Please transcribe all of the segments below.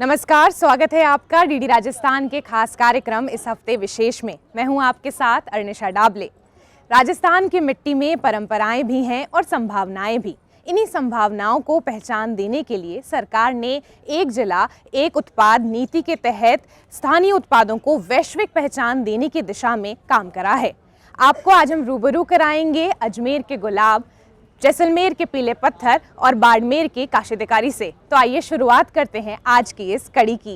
नमस्कार, स्वागत है आपका डीडी राजस्थान के खास कार्यक्रम इस हफ्ते विशेष में। मैं हूं आपके साथ अर्निशा डाबले। राजस्थान की मिट्टी में परंपराएं भी हैं और संभावनाएं भी। इन्हीं संभावनाओं को पहचान देने के लिए सरकार ने एक जिला एक उत्पाद नीति के तहत स्थानीय उत्पादों को वैश्विक पहचान देने की दिशा में काम करा है। आपको आज हम रूबरू कराएंगे अजमेर के गुलाब, जैसलमेर के पीले पत्थर और बाड़मेर के काशितकारी से। तो आइए शुरुआत करते हैं आज की इस कड़ी की।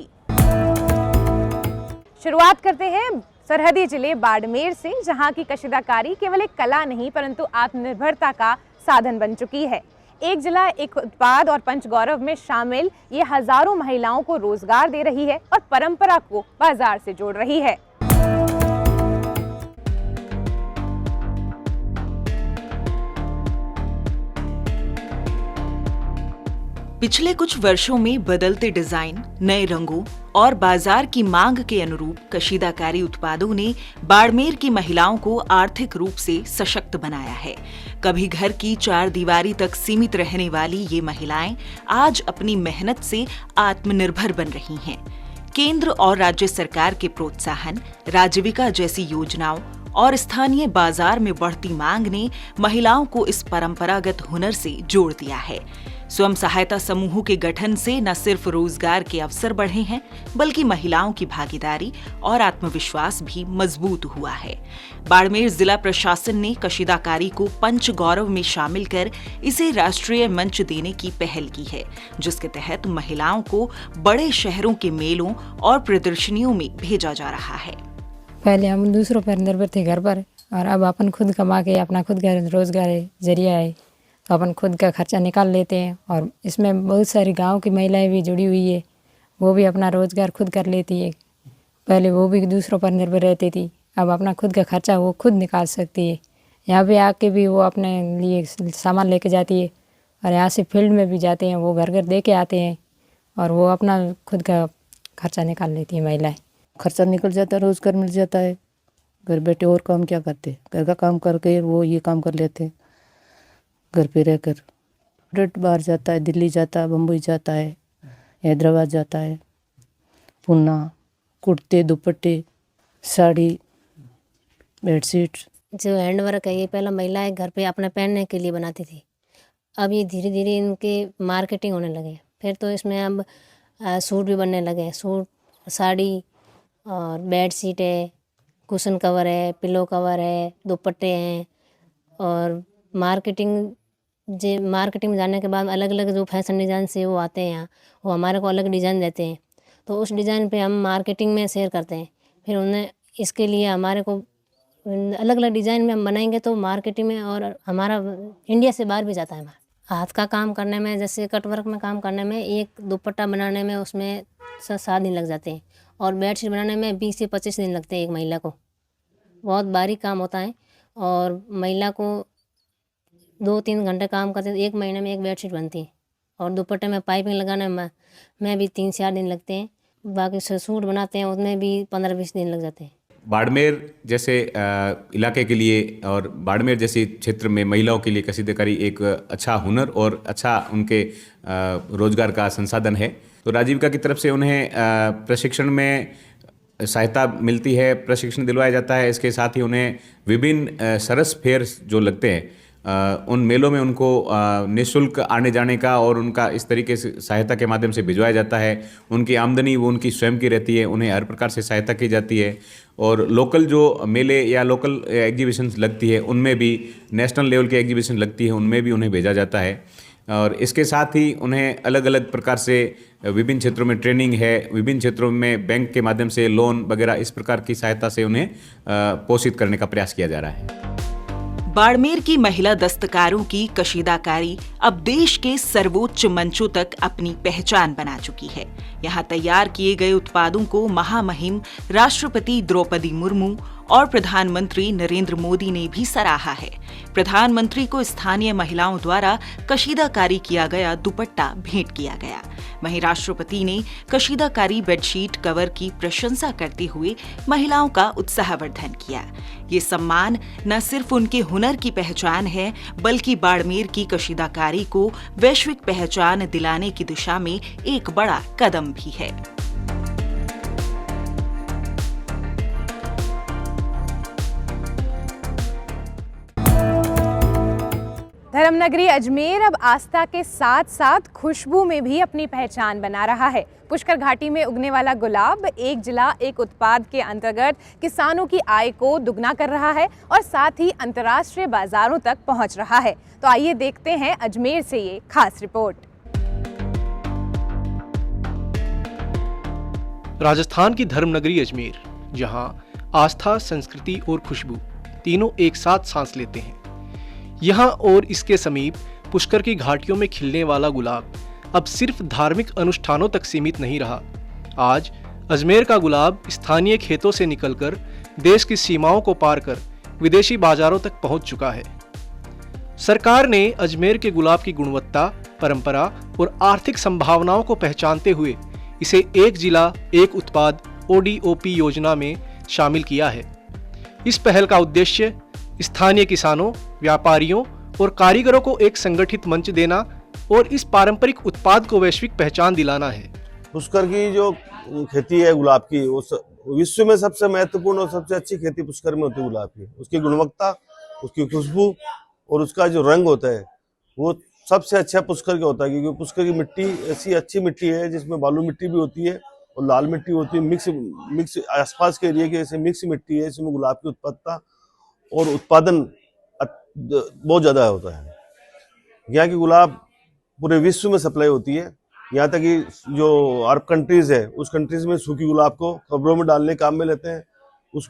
शुरुआत करते हैं सरहदी जिले बाड़मेर से, जहां की कशीदाकारी केवल एक कला नहीं परंतु आत्मनिर्भरता का साधन बन चुकी है। एक जिला एक उत्पाद और पंचगौरव में शामिल ये हजारों महिलाओं को रोजगार दे रही है और परंपरा को बाजार से जोड़ रही है। पिछले कुछ वर्षों में बदलते डिजाइन, नए रंगों और बाजार की मांग के अनुरूप कशीदाकारी उत्पादों ने बाड़मेर की महिलाओं को आर्थिक रूप से सशक्त बनाया है। कभी घर की चार दीवारी तक सीमित रहने वाली ये महिलाएं आज अपनी मेहनत से आत्मनिर्भर बन रही हैं। केंद्र और राज्य सरकार के प्रोत्साहन, राजीविका जैसी योजनाओं और स्थानीय बाजार में बढ़ती मांग ने महिलाओं को इस परंपरागत हुनर से जोड़ दिया है। स्वयं सहायता समूहों के गठन से न सिर्फ रोजगार के अवसर बढ़े हैं, बल्कि महिलाओं की भागीदारी और आत्मविश्वास भी मजबूत हुआ है। बाड़मेर जिला प्रशासन ने कशीदाकारी को पंच गौरव में शामिल कर इसे राष्ट्रीय मंच देने की पहल की है, जिसके तहत महिलाओं को बड़े शहरों के मेलों और प्रदर्शनियों में भेजा जा रहा है। पहले हम दूसरों पर निर्भर थे घर पर, और अब अपन खुद कमा के अपना खुद का रोजगार जरिया है, तो अपन खुद का खर्चा निकाल लेते हैं। और इसमें बहुत सारी गांव की महिलाएं भी जुड़ी हुई है, वो भी अपना रोजगार खुद कर लेती है। पहले वो भी दूसरों पर निर्भर रहती थी, अब अपना खुद का खर्चा वो खुद निकाल सकती है। यहाँ पे आके भी वो अपने लिए सामान लेके जाती है, और यहाँ से फील्ड में भी जाते हैं, वो घर घर दे के आते हैं, और वो अपना खुद का खर्चा निकाल लेती है महिलाएँ। खर्चा निकल जाता है, रोजगार मिल जाता है। घर बैठे और काम क्या करते, घर का काम करके वो ये काम कर लेते हैं घर पे रहकर। प्रोडक्ट बाहर जाता है, दिल्ली जाता है, बम्बई जाता है, हैदराबाद जाता है। पुन्ना, कुर्ते, दुपट्टे, साड़ी, बेडशीट। जो हैंड वर्क है ये पहला महिलाएं घर पे अपने पहनने के लिए बनाती थी। अब ये धीरे धीरे इनके मार्केटिंग होने लगे। फिर तो इसमें अब सूट भी बनने लगे। सूट, साड़ी और बेड शीट है, कुशन कवर है, पिलो कवर है, दुपट्टे हैं। और मार्केटिंग में जाने के बाद अलग अलग जो फैशन डिज़ाइन से वो आते हैं यहाँ, वो हमारे को अलग डिज़ाइन देते हैं, तो उस डिज़ाइन पे हम मार्केटिंग में शेयर करते हैं। फिर उन्हें इसके लिए हमारे को अलग अलग डिज़ाइन में हम बनाएंगे तो मार्केटिंग में, और हमारा इंडिया से बाहर भी जाता है। हमारा हाथ का काम करने में, जैसे कटवर्क में काम करने में, एक दुपट्टा बनाने में उसमें 7 दिन लग जाते हैं, और बेडशीट बनाने में 20 से 25 दिन लगते हैं एक महिला को। बहुत बारीक काम होता है, और महिला को 2-3 घंटे काम करते हैं, एक महीने में एक बेडशीट बनती है। और दुपट्टे में पाइपिंग लगाने में भी 3-4 दिन लगते हैं। बाकी सूट बनाते हैं उसमें भी 15-20 दिन लग जाते हैं। बाड़मेर जैसे इलाके के लिए और बाड़मेर जैसे क्षेत्र में महिलाओं के लिए कशीदाकारी एक अच्छा हुनर और अच्छा उनके रोजगार का संसाधन है। तो राजीविका की तरफ से उन्हें प्रशिक्षण में सहायता मिलती है, प्रशिक्षण दिलवाया जाता है। इसके साथ ही उन्हें विभिन्न सरस फेयर जो लगते हैं, उन मेलों में उनको निःशुल्क आने जाने का और उनका इस तरीके से सहायता के माध्यम से भिजवाया जाता है। उनकी आमदनी वो उनकी स्वयं की रहती है, उन्हें हर प्रकार से सहायता की जाती है। और लोकल जो मेले या लोकल एग्जीबिशंस लगती है, उनमें भी नेशनल लेवल की एग्जीबिशन लगती है, उनमें भी उन्हें भेजा जाता है। और इसके साथ ही उन्हें अलग अलग प्रकार से विभिन्न क्षेत्रों में ट्रेनिंग है, विभिन्न क्षेत्रों में बैंक के माध्यम से लोन वगैरह इस प्रकार की सहायता से उन्हें पोषित करने का प्रयास किया जा रहा है। बाड़मेर की महिला दस्तकारों की कशीदाकारी अब देश के सर्वोच्च मंचों तक अपनी पहचान बना चुकी है। यहाँ तैयार किए गए उत्पादों को महामहिम राष्ट्रपति द्रौपदी मुर्मू और प्रधानमंत्री नरेंद्र मोदी ने भी सराहा है। प्रधानमंत्री को स्थानीय महिलाओं द्वारा कशीदाकारी किया गया दुपट्टा भेंट किया गया। वहीं राष्ट्रपति ने कशीदाकारी बेडशीट कवर की प्रशंसा करते हुए महिलाओं का उत्साहवर्धन किया। ये सम्मान न सिर्फ उनके हुनर की पहचान है, बल्कि बाड़मेर की कशीदाकारी को वैश्विक पहचान दिलाने की दिशा में एक बड़ा कदम भी है। धर्मनगरी अजमेर अब आस्था के साथ साथ खुशबू में भी अपनी पहचान बना रहा है। पुष्कर घाटी में उगने वाला गुलाब एक जिला एक उत्पाद के अंतर्गत किसानों की आय को दुगना कर रहा है और साथ ही अंतर्राष्ट्रीय बाजारों तक पहुंच रहा है। तो आइए देखते हैं अजमेर से ये खास रिपोर्ट। राजस्थान की धर्मनगरी अजमेर, जहां आस्था, संस्कृति और खुशबू तीनों एक साथ सांस लेते हैं। यहाँ और इसके समीप पुष्कर की घाटियों में खिलने वाला गुलाब अब सिर्फ धार्मिक अनुष्ठानों तक सीमित नहीं रहा। आज अजमेर का गुलाब स्थानीय खेतों से निकलकर देश की सीमाओं को पार कर विदेशी बाजारों तक पहुंच चुका है। सरकार ने अजमेर के गुलाब की गुणवत्ता, परंपरा और आर्थिक संभावनाओं को पहचानते हुए इसे एक जिला एक उत्पाद ODOP योजना में शामिल किया है। इस पहल का उद्देश्य स्थानीय किसानों, व्यापारियों और कारीगरों को एक संगठित मंच देना और इस पारंपरिक उत्पाद को वैश्विक पहचान दिलाना है। पुष्कर की जो खेती है गुलाब की, वो विश्व में सबसे महत्वपूर्ण और सबसे अच्छी खेती पुष्कर में होती है गुलाब की। उसकी गुणवत्ता, उसकी खुशबू और उसका जो रंग होता है वो सबसे अच्छा पुष्कर का होता है, क्योंकि पुष्कर की मिट्टी ऐसी अच्छी मिट्टी है जिसमें बालू मिट्टी भी होती है और लाल मिट्टी होती है। मिक्स आसपास के एरिया की ऐसे मिक्स मिट्टी है, इसमें गुलाब की उत्पादकता और उत्पादन बहुत ज़्यादा होता है। यहाँ की गुलाब पूरे विश्व में सप्लाई होती है। यहाँ तक कि जो अरब कंट्रीज़ है, उस कंट्रीज़ में सूखी गुलाब को कपड़ों में डालने काम में लेते हैं।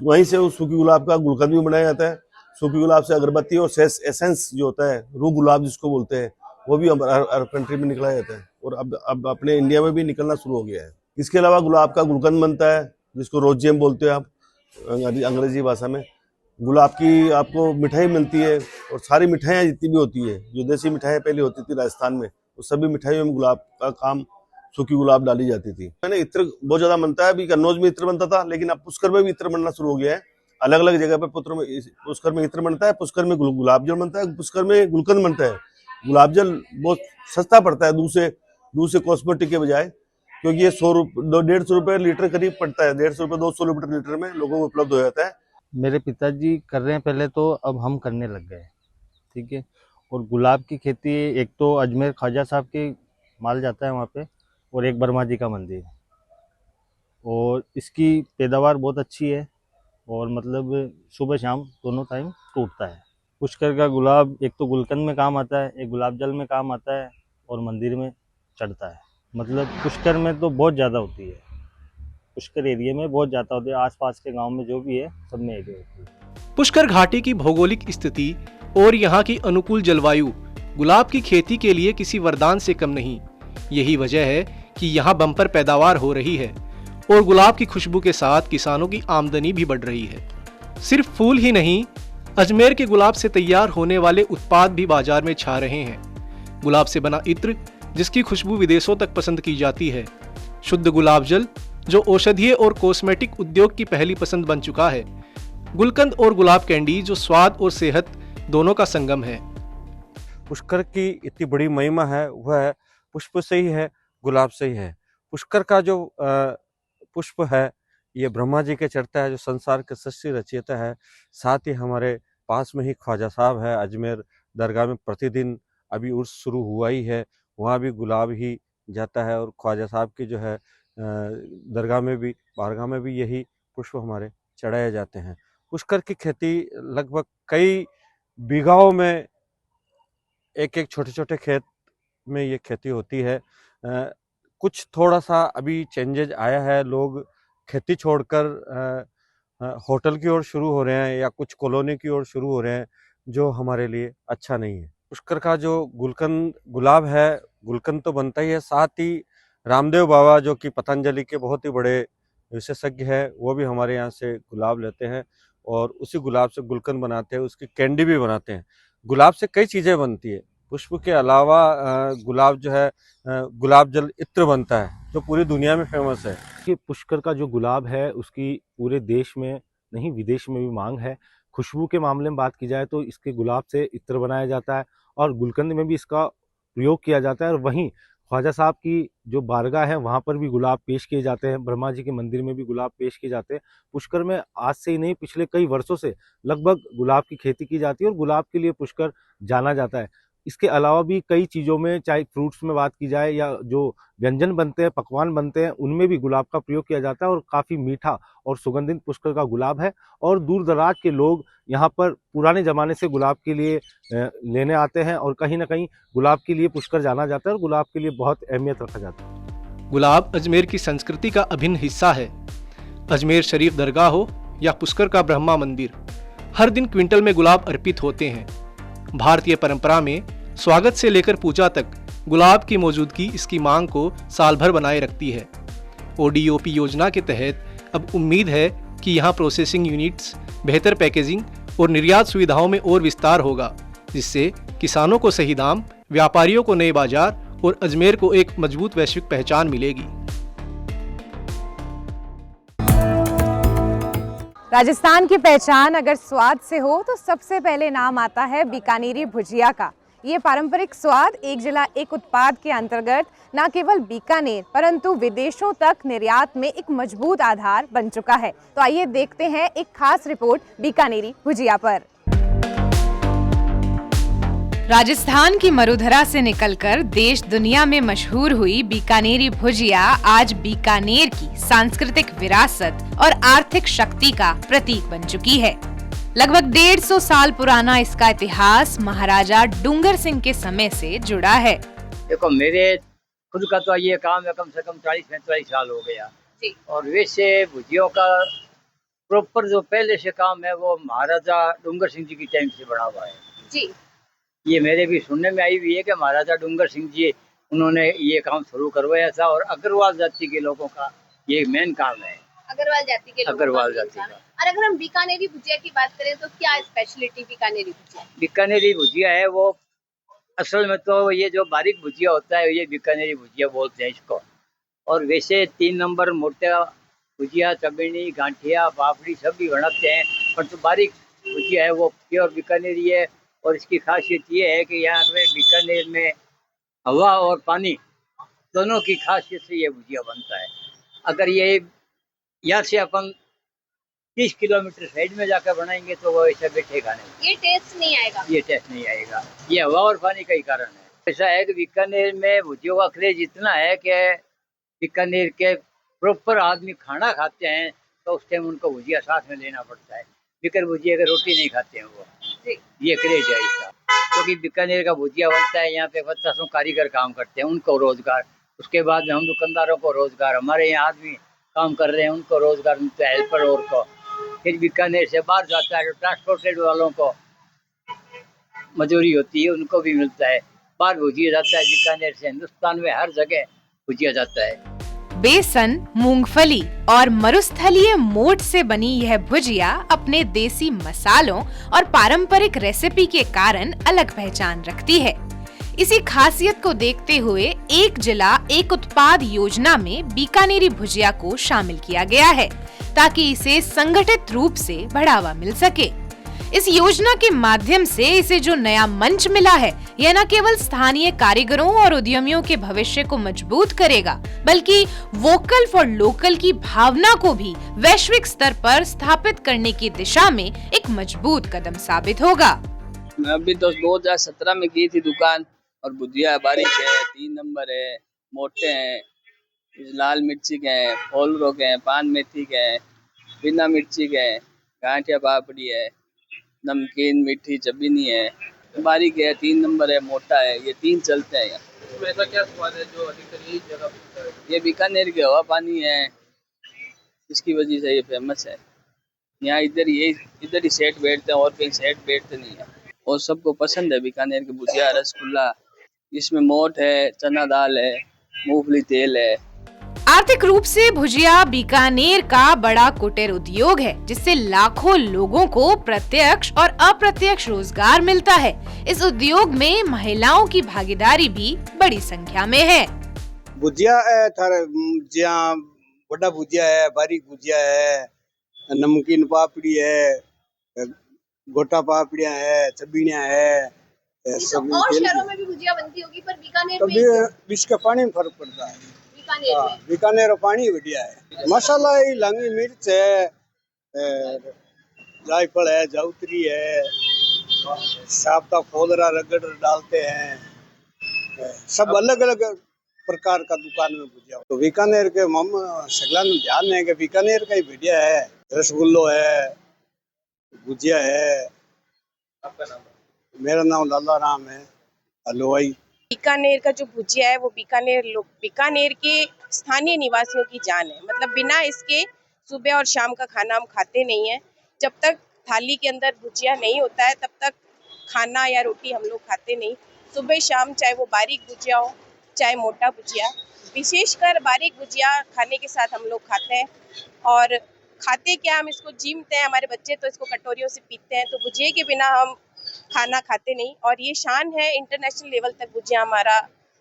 वहीं से उस सूखी गुलाब का गुलकंद भी बनाया जाता है। सूखी गुलाब से अगरबत्ती और एसेंस जो होता है, रूह गुलाब जिसको बोलते हैं, वो भी अरब कंट्री में निकला जाता है और अब अपने इंडिया में भी निकलना शुरू हो गया है। इसके अलावा गुलाब का गुलकंद बनता है, जिसको रोज जेम बोलते हैं आप अंग्रेजी भाषा में। गुलाब की आपको मिठाई मिलती है और सारी मिठाइयाँ जितनी भी होती है, जो देसी मिठाइयाँ पहले होती थी राजस्थान में, उस सभी मिठाइयों में गुलाब का काम, सूखी गुलाब डाली जाती थी। मैंने इत्र बहुत ज़्यादा बनता है। अभी कन्नौज में इत्र बनता था, लेकिन अब पुष्कर में भी इत्र बनना शुरू हो गया है। अलग अलग जगह पर पुष्कर में इत्र बनता है, पुष्कर में गुलाब जल बनता है, पुष्कर में गुलकंद बनता है। गुलाब जल बहुत सस्ता पड़ता है दूध से कॉस्मेटिक के बजाय, क्योंकि ये 150 रुपये लीटर करीब पड़ता है। 150 रुपये 200 रुपये लीटर में लोगों को उपलब्ध हो जाता है। मेरे पिताजी कर रहे हैं पहले, तो अब हम करने लग गए। ठीक है। और गुलाब की खेती एक तो अजमेर ख्वाजा साहब के माल जाता है वहाँ पे, और एक बर्मा जी का मंदिर, और इसकी पैदावार बहुत अच्छी है और मतलब सुबह शाम दोनों टाइम टूटता है। पुष्कर का गुलाब एक तो गुलकंद में काम आता है, एक गुलाब जल में काम आता है और मंदिर में चढ़ता है। मतलब पुष्कर में तो बहुत ज़्यादा होती है, पुष्कर एरिया में बहुत ज़्यादा होती है। आसपास के गांव में जो भी है सब में होती है। पुष्कर घाटी की भौगोलिक स्थिति और यहाँ की अनुकूल जलवायु गुलाब की खेती के लिए किसी वरदान से कम नहीं। यही वजह है कि यहाँ बम्पर पैदावार हो रही है और गुलाब की खुशबू के साथ किसानों की आमदनी भी बढ़ रही है। सिर्फ फूल ही नहीं, अजमेर के गुलाब से तैयार होने वाले उत्पाद भी बाजार में छा रहे हैं। गुलाब से बना इत्र, जिसकी खुशबू विदेशों तक पसंद की जाती है। शुद्ध गुलाब जल, जो औषधीय और कॉस्मेटिक उद्योग की पहली पसंद बन चुका है। गुलकंद और गुलाब कैंडी, जो स्वाद और सेहत दोनों का संगम है। पुष्कर की इतनी बड़ी महिमा है, वह पुष्प से ही है, गुलाब से ही है। पुष्कर का जो पुष्प है, ये ब्रह्मा जी के चढ़ता है, जो संसार के सृष्टि रचयिता है। साथ ही हमारे पास में ही ख्वाजा साहब है, अजमेर दरगाह में प्रतिदिन अभी उर्स शुरू हुआ ही है, वहाँ भी गुलाब ही जाता है। और ख्वाजा साहब की जो है दरगाह में भी, बारगाह में भी यही पुष्प हमारे चढ़ाए जाते हैं। पुष्कर की खेती लगभग कई बीघाओं में, एक एक छोटे छोटे खेत में ये खेती होती है। कुछ थोड़ा सा अभी चेंजेज आया है, लोग खेती छोड़कर होटल की ओर शुरू हो रहे हैं या कुछ कॉलोनी की ओर शुरू हो रहे हैं, जो हमारे लिए अच्छा नहीं है। पुष्कर का जो गुलकंद गुलाब है, गुलकंद तो बनता ही है, साथ ही रामदेव बाबा जो कि पतंजलि के बहुत ही बड़े विशेषज्ञ हैं, वो भी हमारे यहाँ से गुलाब लेते हैं और उसी गुलाब से गुलकंद बनाते हैं, उसकी कैंडी भी बनाते हैं। गुलाब से कई चीज़ें बनती है। पुष्प के अलावा गुलाब जो है गुलाब जल इत्र बनता है जो पूरी दुनिया में फेमस है। कि पुष्कर का जो गुलाब है उसकी पूरे देश में नहीं विदेश में भी मांग है। खुशबू के मामले में बात की जाए तो इसके गुलाब से इत्र बनाया जाता है और गुलकंद में भी इसका प्रयोग किया जाता है। और वहीं ख्वाजा साहब की जो बारगाह है वहाँ पर भी गुलाब पेश किए जाते हैं, ब्रह्मा जी के मंदिर में भी गुलाब पेश किए जाते हैं। पुष्कर में आज से ही नहीं पिछले कई वर्षों से लगभग गुलाब की खेती की जाती है और गुलाब के लिए पुष्कर जाना जाता है। इसके अलावा भी कई चीज़ों में, चाहे फ्रूट्स में बात की जाए या जो व्यंजन बनते हैं, पकवान बनते हैं, उनमें भी गुलाब का प्रयोग किया जाता है और काफ़ी मीठा और सुगंधित पुष्कर का गुलाब है। और दूर दराज के लोग यहाँ पर पुराने ज़माने से गुलाब के लिए लेने आते हैं और कहीं ना कहीं गुलाब के लिए पुष्कर जाना जाता है और गुलाब के लिए बहुत अहमियत रखा जाता है। गुलाब अजमेर की संस्कृति का अभिन्न हिस्सा है। अजमेर शरीफ दरगाह हो या पुष्कर का ब्रह्मा मंदिर, हर दिन क्विंटल में गुलाब अर्पित होते हैं। भारतीय परंपरा में स्वागत से लेकर पूजा तक गुलाब की मौजूदगी इसकी मांग को साल भर बनाए रखती है। ODOP योजना के तहत अब उम्मीद है कि यहाँ प्रोसेसिंग यूनिट्स, बेहतर पैकेजिंग और निर्यात सुविधाओं में और विस्तार होगा, जिससे किसानों को सही दाम, व्यापारियों को नए बाजार और अजमेर को एक मजबूत वैश्विक पहचान मिलेगी। राजस्थान की पहचान अगर स्वाद से हो तो सबसे पहले नाम आता है बीकानेरी भुजिया का। ये पारंपरिक स्वाद एक जिला एक उत्पाद के अंतर्गत न केवल बीकानेर परंतु विदेशों तक निर्यात में एक मजबूत आधार बन चुका है। तो आइए देखते हैं एक खास रिपोर्ट बीकानेरी भुजिया पर। राजस्थान की मरुधरा से निकलकर देश दुनिया में मशहूर हुई बीकानेरी भुजिया आज बीकानेर की सांस्कृतिक विरासत और आर्थिक शक्ति का प्रतीक बन चुकी है। लगभग 150 साल पुराना इसका इतिहास महाराजा डूंगर सिंह के समय से जुड़ा है। देखो, मेरे खुद का तो ये काम है कम से कम 40-45 साल हो गया जी। और वैसे भुजियों का प्रॉपर जो पहले से काम है वो महाराजा डूंगर सिंह जी की टाइम से बना हुआ है जी। ये मेरे भी सुनने में आई हुई है कि महाराजा डूंगर सिंह जी उन्होंने ये काम शुरू करवाया था और अग्रवाल जाति के लोगों का ये मेन काम है। अग्रवाल जाति के अग्रवाल जाति का। और अगर हम बीकानेरी भुजिया की बात करें तो क्या स्पेशलिटी बीकानेरी भुजिया? बीकानेरी भुजिया है वो असल में तो ये जो बारीक भुजिया होता है ये बीकानेरी भुजिया बोलते हैं इसको। और वैसे 3 नंबर मोटा भुजिया, चबेनी, गांठिया, पापड़ी सब भी बनाते हैं, पर जो बारीक भुजिया है वो प्योर बीकानेरी है। और इसकी खासियत ये है कि यहाँ पे बीकानेर में हवा और पानी दोनों की खासियत से ये भुजिया बनता है। अगर ये यहाँ से अपन 30 किलोमीटर साइड में जाकर बनाएंगे तो वो ऐसा बैठेगा नहीं, ये टेस्ट नहीं आएगा। ये टेस्ट नहीं आएगा। ये हवा और पानी का ही कारण है। ऐसा है कि बीकानेर में भुजियों का क्रेज इतना है कि बीकानेर के प्रॉपर आदमी खाना खाते हैं तो उस टाइम उनको भुजिया साथ में लेना पड़ता है। बिकर भुजिया का रोटी नहीं खाते हैं वो, ये क्रेज है इसका। क्योंकि बीकानेर का भुजिया बनता है, यहाँ पे 50 कारीगर काम करते हैं, उनको रोजगार। उसके बाद में हम दुकानदारों को रोजगार, हमारे यहाँ आदमी काम कर रहे हैं उनको रोजगार मिलता है, हेल्पर और को। फिर बीकानेर से बाहर जाता है तो ट्रांसपोर्टेड वालों को मजदूरी होती है, उनको भी मिलता है। बाहर भुजिया जाता है बीकानेर से, हिंदुस्तान में हर जगह भुजिया जाता है। बेसन, मूंगफली और मरुस्थलीय मोठ से बनी यह भुजिया अपने देसी मसालों और पारंपरिक रेसिपी के कारण अलग पहचान रखती है। इसी खासियत को देखते हुए एक जिला एक उत्पाद योजना में बीकानेरी भुजिया को शामिल किया गया है ताकि इसे संगठित रूप से बढ़ावा मिल सके। इस योजना के माध्यम से इसे जो नया मंच मिला है यह न केवल स्थानीय कारीगरों और उद्यमियों के भविष्य को मजबूत करेगा बल्कि वोकल फॉर लोकल की भावना को भी वैश्विक स्तर पर स्थापित करने की दिशा में एक मजबूत कदम साबित होगा। मैं अभी तो 2017 में की थी दुकान और भुजिया बारीक है, 3 नंबर है, मोटे हैं, लाल मिर्ची के हैं, फोलरो के हैं, पान मेथी के हैं, बिना मिर्ची के हैं, गांठिया पापड़ी है, नमकीन मीठी चबीनी है, बारीक है, 3 नंबर है, मोटा है, ये 3 चलते हैं यहाँ। इसमें ऐसा क्या स्वाद है जो अधिकतर यही जगह बिकता है? ये बीकानेर के हवा पानी है, इसकी वजह से ये फेमस है। यहाँ इधर ही सेट बैठते हैं और कहीं सेट बैठते नहीं है और सबको पसंद है बीकानेर की भुजिया, रसगुल्ला। इसमें मोठ है, चना दाल है, मूंगफली तेल है। आर्थिक रूप से भुजिया बीकानेर का बड़ा कुटीर उद्योग है, जिससे लाखों लोगों को प्रत्यक्ष और अप्रत्यक्ष रोजगार मिलता है। इस उद्योग में महिलाओं की भागीदारी भी बड़ी संख्या में है। भुजिया है थारे ज्यां बड़ा भुजिया है, बारीक भुजिया है, नमकीन पापड़ी है, गोटा पापड़ियाँ है, छबीनियाँ है। सब और शहरों में भी भुजिया बनती होगी, पर बीकानेर में इसका पानी में फर्क पड़ता है। बीकानेर पानी बढ़िया है। मसाला ही लांगी मिर्च है, जायफल है, जावित्री है, साबता फोदरा रगड़ डालते हैं। सब अलग अलग प्रकार का दुकान में भुजिया। तो बीकानेर के हम सगला में ध्यान है कि बीकानेर का ही बढ़िया है। रसगुल्लो है, भुजिया है। आपका नाम? मेरा नाम लाला राम है, हलवाई। बीकानेर का जो भुजिया है वो बीकानेर के स्थानीय निवासियों की जान है। मतलब बिना इसके सुबह और शाम का खाना हम खाते नहीं है। जब तक थाली के अंदर भुजिया नहीं होता है तब तक खाना या रोटी हम लोग खाते नहीं। सुबह शाम चाहे वो बारीक भुजिया हो चाहे मोटा भुजिया, विशेषकर बारीक भुजिया खाने के साथ हम लोग खाते हैं। और खाते क्या, हम इसको जीमते हैं। हमारे बच्चे तो इसको कटोरियों से पीते हैं। तो भुजिया के बिना हम खाना खाते नहीं। और ये शान है, इंटरनेशनल लेवल तक भुजिया हमारा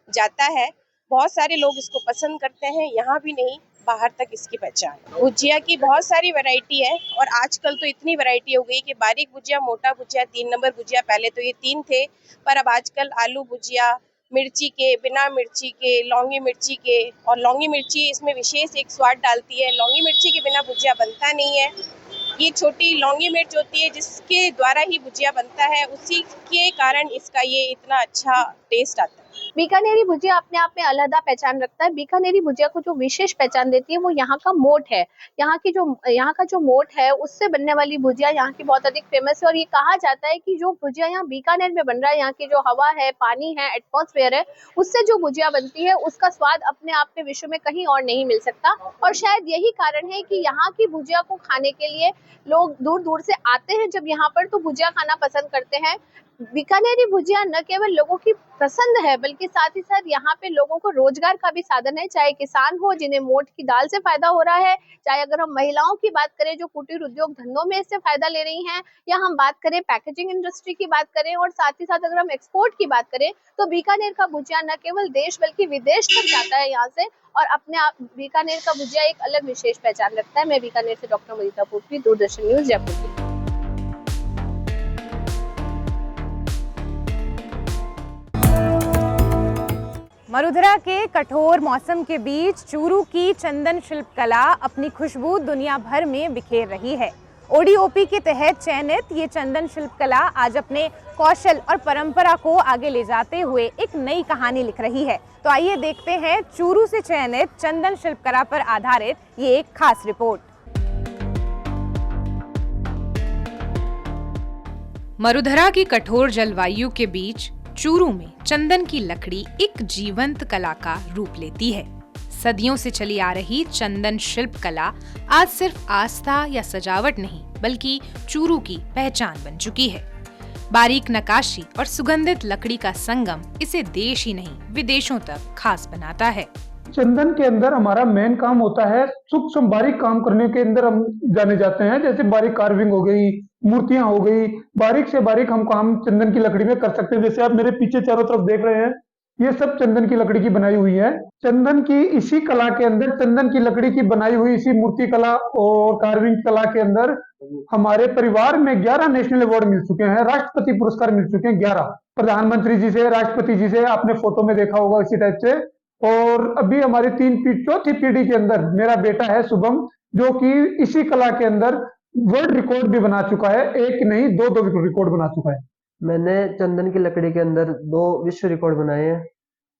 जाता है। बहुत सारे लोग इसको पसंद करते हैं, यहाँ भी नहीं बाहर तक इसकी पहचान। भुजिया की बहुत सारी वैरायटी है और आजकल तो इतनी वैरायटी हो गई कि बारीक भुजिया, मोटा भुजिया, 3 नंबर भुजिया, पहले तो ये 3 थे, पर अब आजकल आलू भुजिया, मिर्ची के, बिना मिर्ची के, लौंगी मिर्ची के। और लौंगी मिर्ची इसमें विशेष एक स्वाद डालती है। लौंगी मिर्ची के बिना भुजिया बनता नहीं है। ये छोटी लौंगी मिर्च होती है जिसके द्वारा ही भुजिया बनता है, उसी के कारण इसका ये इतना अच्छा टेस्ट आता है। बीकानेरी भुजिया अपने आप में अलहदा पहचान रखता है। बीकानेरी भुजिया को जो विशेष पहचान देती है वो यहाँ का मोट है। यहाँ का जो मोट है उससे बनने वाली भुजिया यहाँ की बहुत अधिक फेमस है। और ये कहा जाता है कि जो भुजिया यहाँ बीकानेर में बन रहा है, यहाँ की जो हवा है, पानी है, एटमॉस्फेयर है, उससे जो भुजिया बनती है उसका स्वाद अपने आप में विश्व में कहीं और नहीं मिल सकता। और शायद यही कारण है कि यहाँ की भुजिया को खाने के लिए लोग दूर दूर से आते हैं। जब यहाँ पर तो भुजिया खाना पसंद करते हैं। बीकानेरी भुजिया न केवल लोगों की पसंद है बल्कि साथ ही साथ यहाँ पे लोगों को रोजगार का भी साधन है। चाहे किसान हो जिन्हें मोट की दाल से फायदा हो रहा है, चाहे अगर हम महिलाओं की बात करें जो कुटीर उद्योग धंधों में इससे फायदा ले रही हैं, या हम बात करें पैकेजिंग इंडस्ट्री की बात करें, और साथ ही साथ अगर हम एक्सपोर्ट की बात करें तो बीकानेर का भुजिया न केवल देश बल्कि विदेश तक जाता है यहाँ से। और अपने आप बीकानेर का भुजिया एक अलग विशेष पहचान रखता है। मैं बीकानेर से डॉक्टर मुदिता पुत्री, दूरदर्शन न्यूज, जयपुर। मरुधरा के कठोर मौसम के बीच चूरू की चंदन शिल्प कला अपनी खुशबू दुनिया भर में बिखेर रही है। ओडीओपी के तहत चयनित ये चंदन शिल्प कला आज अपने कौशल और परंपरा को आगे ले जाते हुए एक नई कहानी लिख रही है। तो आइए देखते हैं चूरू से चयनित चंदन शिल्प कला पर आधारित ये एक खास रिपोर्ट। मरुधरा की कठोर जलवायु के बीच चूरू में चंदन की लकड़ी एक जीवंत कला का रूप लेती है। सदियों से चली आ रही चंदन शिल्प कला आज सिर्फ आस्था या सजावट नहीं बल्कि चूरू की पहचान बन चुकी है। बारीक नक्काशी और सुगंधित लकड़ी का संगम इसे देश ही नहीं विदेशों तक खास बनाता है। चंदन के अंदर हमारा मेन काम होता है सूक्ष्म बारीक काम करने के अंदर हम जाने जाते हैं। जैसे बारीक कार्विंग हो गई, मूर्तियां हो गई, बारीक से बारीक हम काम चंदन की लकड़ी में कर सकते हैं। जैसे आप मेरे पीछे चारों तरफ देख रहे हैं, ये सब चंदन की लकड़ी की बनाई हुई है। चंदन की इसी कला के अंदर, चंदन की लकड़ी की बनाई हुई इसी मूर्ति कला और कार्विंग कला के अंदर हमारे परिवार में 11 नेशनल अवार्ड मिल चुके हैं, राष्ट्रपति पुरस्कार मिल चुके हैं 11। प्रधानमंत्री जी से, राष्ट्रपति जी से आपने फोटो में देखा होगा इसी टाइप से। और अभी हमारी चौथी पीढ़ी के अंदर मेरा बेटा है शुभम, जो कि इसी कला के अंदर वर्ल्ड रिकॉर्ड भी बना चुका है। एक नहीं, दो रिकॉर्ड बना चुका है। मैंने चंदन की लकड़ी के अंदर 2 विश्व रिकॉर्ड बनाए हैं।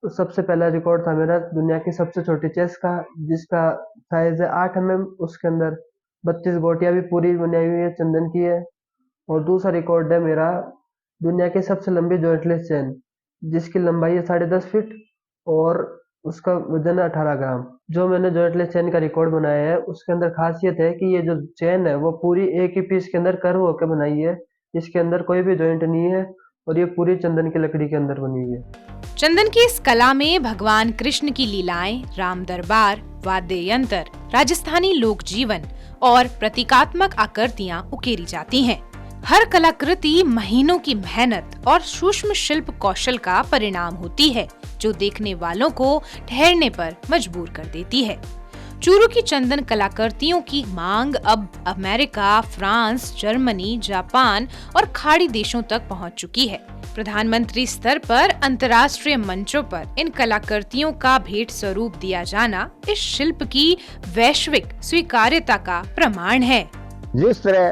तो सबसे पहला रिकॉर्ड था मेरा दुनिया की सबसे छोटी चेस का, जिसका साइज है 8 mm। उसके अंदर 32 गोटियां भी पूरी बनाई हुई है, चंदन की है। और दूसरा रिकॉर्ड है मेरा दुनिया की सबसे लंबी जॉइंटलेस चेन, जिसकी लंबाई है 10.5 फीट और उसका वजन है 18 ग्राम। जो मैंने जॉइंटलेस चेन का रिकॉर्ड बनाया है उसके अंदर खासियत है कि ये जो चेन है वो पूरी एक ही पीस के अंदर कर्व होकर बनाई है, इसके अंदर कोई भी जॉइंट नहीं है और ये पूरी चंदन की लकड़ी के अंदर बनी हुई है। चंदन की इस कला में भगवान कृष्ण की लीलाएं, राम दरबार, वाद्य यंत्र, राजस्थानी लोक जीवन और प्रतीकात्मक आकृतियां उकेरी जाती हैं। हर कलाकृति महीनों की मेहनत और सूक्ष्म शिल्प कौशल का परिणाम होती है, जो देखने वालों को ठहरने पर मजबूर कर देती है। चूरू की चंदन कलाकृतियों की मांग अब अमेरिका, फ्रांस, जर्मनी, जापान और खाड़ी देशों तक पहुंच चुकी है। प्रधानमंत्री स्तर पर अंतर्राष्ट्रीय मंचों पर इन कलाकृतियों का भेंट स्वरूप दिया जाना इस शिल्प की वैश्विक स्वीकार्यता का प्रमाण है। जिस तरह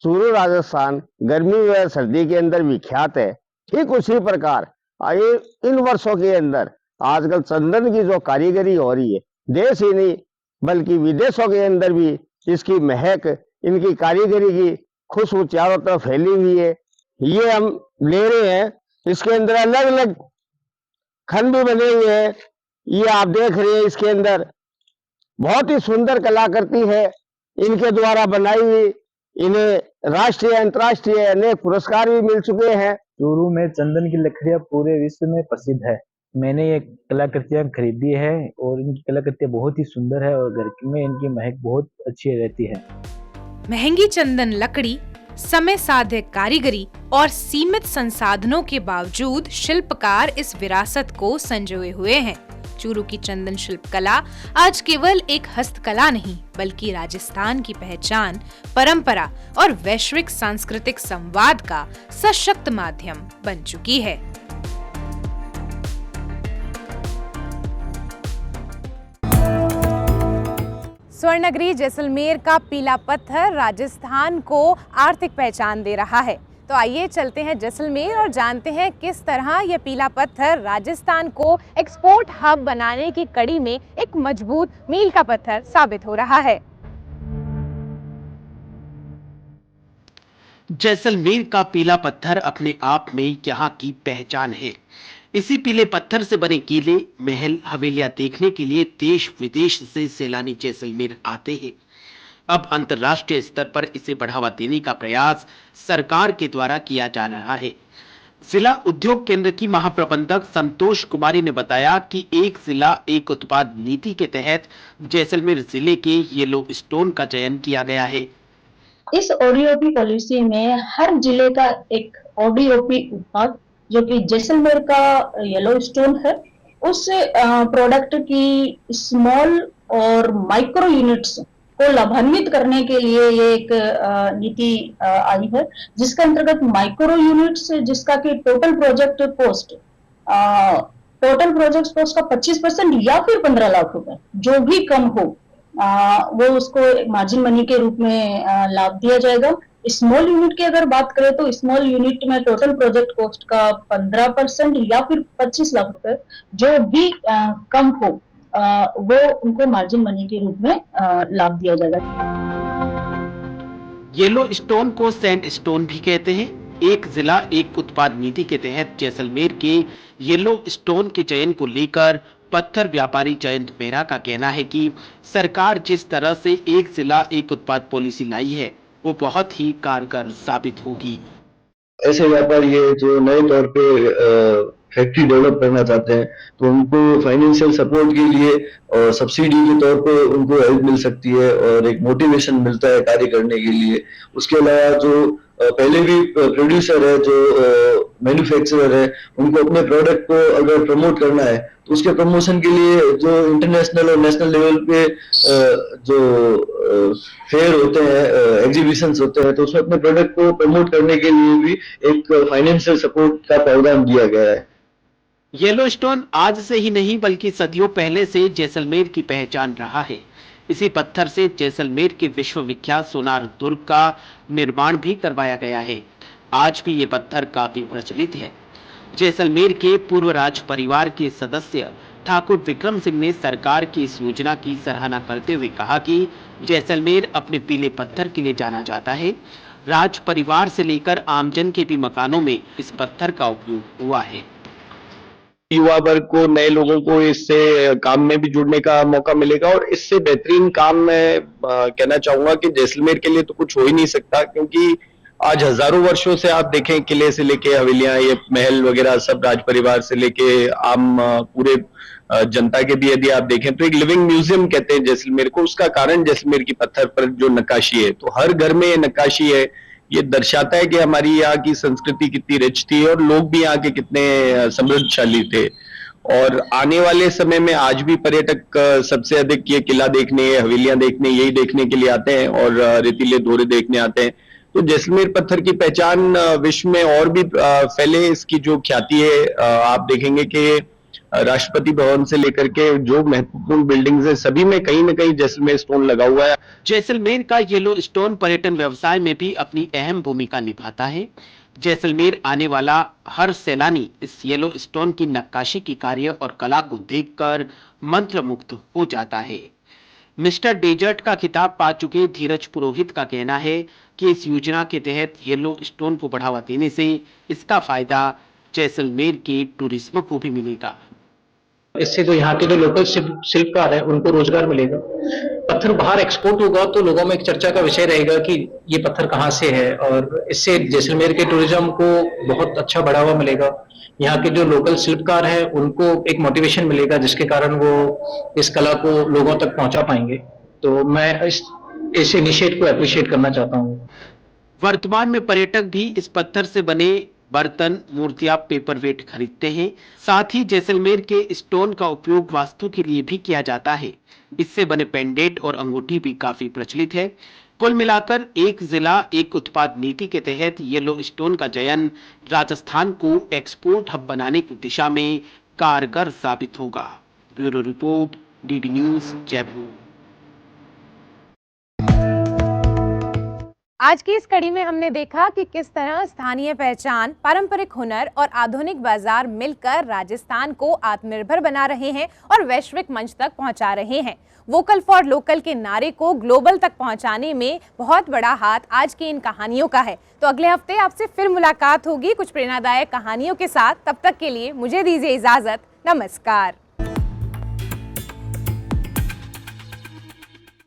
चूरू राजस्थान गर्मी व सर्दी के अंदर विख्यात है, ठीक उसी प्रकार इन वर्षों के अंदर आजकल चंदन की जो कारीगरी हो रही है, देश ही नहीं बल्कि विदेशों के अंदर भी इसकी महक, इनकी कारीगरी की खुशबू चारों तरफ फैली हुई है। ये हम ले रहे हैं, इसके अंदर अलग अलग खंड भी बने हुए हैं। ये आप देख रहे हैं, इसके अंदर बहुत ही सुंदर कलाकृति है इनके द्वारा बनाई हुई। इन्हें राष्ट्रीय अंतर्राष्ट्रीय अनेक पुरस्कार भी मिल चुके हैं। चूरू में चंदन की लकड़ियां पूरे विश्व में प्रसिद्ध है। मैंने ये कलाकृतियां खरीदी है और इनकी कलाकृतियां बहुत ही सुंदर है और घर में इनकी महक बहुत अच्छी रहती है। महंगी चंदन लकड़ी, समय साध्य कारीगरी और सीमित संसाधनों के बावजूद शिल्पकार इस विरासत को संजोए हुए हैं। चूरू की चंदन शिल्प कला आज केवल एक हस्तकला नहीं बल्कि राजस्थान की पहचान, परंपरा और वैश्विक सांस्कृतिक संवाद का सशक्त माध्यम बन चुकी है। स्वर्णनगरी जैसलमेर का पीला पत्थर राजस्थान को आर्थिक पहचान दे रहा है। तो आइए चलते हैं जैसलमेर और जानते हैं किस तरह यह पीला पत्थर राजस्थान को एक्सपोर्ट हब बनाने की कड़ी में एक मजबूत मील का पत्थर साबित हो रहा है। जैसलमेर का पीला पत्थर अपने आप में यहाँ की पहचान है। इसी पीले पत्थर से बने किले, महल, हवेलियां देखने के लिए देश विदेश से सैलानी जैसलमेर आते हैं। अब अंतर्राष्ट्रीय स्तर पर इसे बढ़ावा देने का प्रयास सरकार के द्वारा किया जा रहा है। जिला उद्योग केंद्र की महाप्रबंधक संतोष कुमारी ने बताया कि एक जिला एक उत्पाद नीति के तहत जैसलमेर जिले के येलो स्टोन का चयन किया गया है। इस ओडीओपी पॉलिसी में हर जिले का एक ओडीओपी उत्पाद जो कि जैसलमेर का येलो स्टोन है, उस प्रोडक्ट की स्मॉल और माइक्रो यूनिट्स को लाभान्वित करने के लिए ये एक नीति आई है, जिसके अंतर्गत माइक्रो यूनिट्स जिसका कि टोटल प्रोजेक्ट कॉस्ट का 25% या फिर 15 लाख रुपए जो भी कम हो, वो उसको मार्जिन मनी के रूप में लाभ दिया जाएगा। स्मॉल यूनिट की अगर बात करें तो स्मॉल यूनिट में टोटल प्रोजेक्ट कॉस्ट का 15% या फिर 25 लाख रुपए जो भी कम हो, वो उनको मार्जिन मनी के रूप में लाभ दिया जाएगा। येलो स्टोन को सैंड स्टोन भी कहते हैं। एक जिला एक उत्पाद नीति के तहत जैसलमेर के येलो स्टोन के चयन को लेकर पत्थर व्यापारी जयंत मेहरा का कहना है कि सरकार जिस तरह से एक जिला एक उत्पाद पॉलिसी लाई है वो बहुत ही कारगर साबित होगी। ऐसे व्यापारी जो नए तौर पे फैक्ट्री डेवलप करना चाहते हैं तो उनको फाइनेंशियल सपोर्ट के लिए और सब्सिडी के तौर पे उनको हेल्प मिल सकती है और एक मोटिवेशन मिलता है कार्य करने के लिए। उसके अलावा जो पहले भी प्रोड्यूसर है, जो मैन्युफैक्चरर है, उनको अपने प्रोडक्ट को अगर प्रमोट करना है तो उसके प्रमोशन के लिए जो इंटरनेशनल और नेशनल लेवल पे जो फेयर होते हैं, एग्जीबिशंस होते हैं, तो उसमें अपने प्रोडक्ट को प्रमोट करने के लिए भी एक फाइनेंशियल सपोर्ट का प्रावधान दिया गया है। येलो स्टोन आज से ही नहीं बल्कि सदियों पहले से जैसलमेर की पहचान रहा है। इसी पत्थर से जैसलमेर के विश्वविख्यात सोनार दुर्ग का निर्माण भी करवाया गया है। आज भी ये पत्थर काफी प्रचलित है। जैसलमेर के पूर्व राज परिवार के सदस्य ठाकुर विक्रम सिंह ने सरकार की इस योजना की सराहना करते हुए कहा कि जैसलमेर अपने पीले पत्थर के लिए जाना जाता है। राज परिवार से लेकर आमजन के भी मकानों में इस पत्थर का उपयोग हुआ है। युवा वर्ग को, नए लोगों को इससे काम में भी जुड़ने का मौका मिलेगा और इससे बेहतरीन काम मैं कहना चाहूंगा कि जैसलमेर के लिए तो कुछ हो ही नहीं सकता, क्योंकि आज हजारों वर्षों से आप देखें किले से लेके हवेलियां, ये महल वगैरह सब राज परिवार से लेके आम पूरे जनता के भी यदि आप देखें तो एक लिविंग म्यूजियम कहते हैं जैसलमेर को। उसका कारण जैसलमेर की पत्थर पर जो नक्काशी है, तो हर घर में ये नक्काशी है, ये दर्शाता है कि हमारी यहाँ की संस्कृति कितनी रिच थी और लोग भी यहाँ के कितने समृद्धशाली थे। और आने वाले समय में आज भी पर्यटक सबसे अधिक ये किला देखने, हवेलियां देखने, यही देखने के लिए आते हैं और रेतीले दौरे देखने आते हैं। तो जैसलमेर पत्थर की पहचान विश्व में और भी फैले, इसकी जो ख्याति है आप देखेंगे कि राष्ट्रपति भवन से लेकर के जो महत्वपूर्ण बिल्डिंग्स है सभी में कहीं ना कहीं जैसलमेर स्टोन लगा हुआ है। जैसलमेर का येलो स्टोन पर्यटन व्यवसाय में भी अपनी अहम भूमिका निभाता है। जैसलमेर आने वाला हर सैलानी इस येलो स्टोन की नक्काशी की कार्य और कला को देखकर मंत्रमुग्ध हो जाता है। मिस्टर डेजर्ट का खिताब पा चुके धीरज पुरोहित का कहना है कि इस योजना के तहत येलो स्टोन को बढ़ावा देने से इसका फायदा जैसलमेर के टूरिज्म को भी मिलेगा। इससे जो यहाँ के जो लोकल शिल्पकार है उनको रोजगार मिलेगा। पत्थर बाहर एक्सपोर्ट होगा तो लोगों में एक चर्चा का विषय रहेगा कि ये पत्थर कहाँ से है, और इससे जैसलमेर के टूरिज्म को बहुत अच्छा बढ़ावा मिलेगा। यहाँ के जो लोकल शिल्पकार हैं उनको एक मोटिवेशन मिलेगा जिसके कारण वो इस कला को लोगों तक पहुंचा पाएंगे। तो मैं इस इनिशिएटिव को अप्रिशिएट करना चाहता हूँ। वर्तमान में पर्यटक भी इस पत्थर से बने बर्तन, मूर्तियां, पेपरवेट खरीदते हैं। साथ ही जैसलमेर के स्टोन का उपयोग वास्तु के लिए भी किया जाता है। इससे बने पेंडेंट और अंगूठी भी काफी प्रचलित है। कुल मिलाकर एक जिला एक उत्पाद नीति के तहत येलो स्टोन का चयन राजस्थान को एक्सपोर्ट हब बनाने की दिशा में कारगर साबित होगा। Bureau report, DD news, Jaipur. आज की इस कड़ी में हमने देखा कि किस तरह स्थानीय पहचान, पारंपरिक हुनर और आधुनिक बाजार मिलकर राजस्थान को आत्मनिर्भर बना रहे हैं और वैश्विक मंच तक पहुंचा रहे हैं। वोकल फॉर लोकल के नारे को ग्लोबल तक पहुंचाने में बहुत बड़ा हाथ आज की इन कहानियों का है। तो अगले हफ्ते आपसे फिर मुलाकात होगी कुछ प्रेरणादायक कहानियों के साथ। तब तक के लिए मुझे दीजिए इजाजत। नमस्कार।